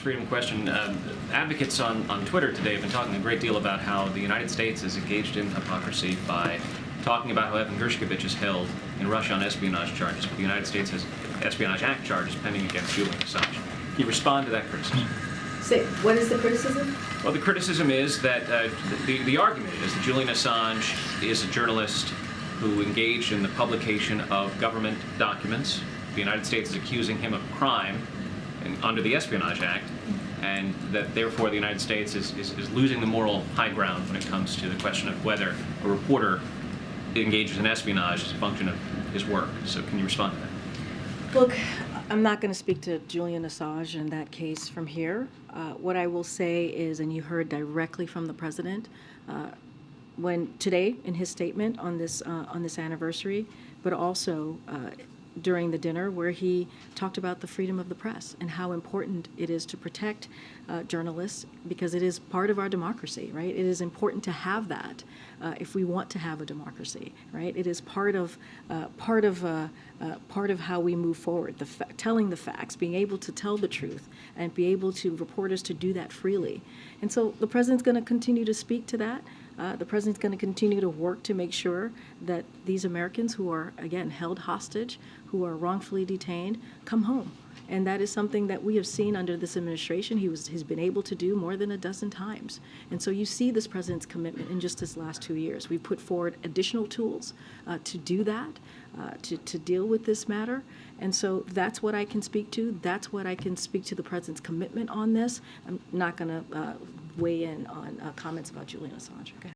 freedom question. Advocates on Twitter today have been talking a great deal about how the United States is engaged in hypocrisy by talking about how Evan Gershkovich is held in Russia on espionage charges, but the United States has Espionage Act charges pending against Julian Assange. Can you respond to that criticism? Say, what is the criticism? Well, the criticism is that the argument is that Julian Assange is a journalist who engaged in the publication of government documents. The United States is accusing him of crime under the Espionage Act, and that therefore the United States is losing the moral high ground when it comes to the question of whether a reporter engages in espionage as a function of his work. So can you respond to that? Look, I'm not going to speak to Julian Assange in that case from here. What I will say is, and you heard directly from the president when today in his statement on this anniversary, but also during the dinner where he talked about the freedom of the press and how important it is to protect journalists, because it is part of our democracy, right? It is important to have that if we want to have a democracy, right? It is part of how we move forward. Telling the facts, being able to tell the truth, and be able to reporters to do that freely. And so the president's going to continue to speak to that. The president's going to continue to work to make sure that these Americans who are, again, held hostage, who are wrongfully detained, come home. And that is something that we have seen under this administration. He's been able to do more than a dozen times. And so you see this president's commitment in just this last 2 years. We put forward additional tools to do that, to deal with this matter. And so that's what I can speak to. That's what I can speak to the president's commitment on this. I'm not going to weigh in on comments about Julian Assange. Okay.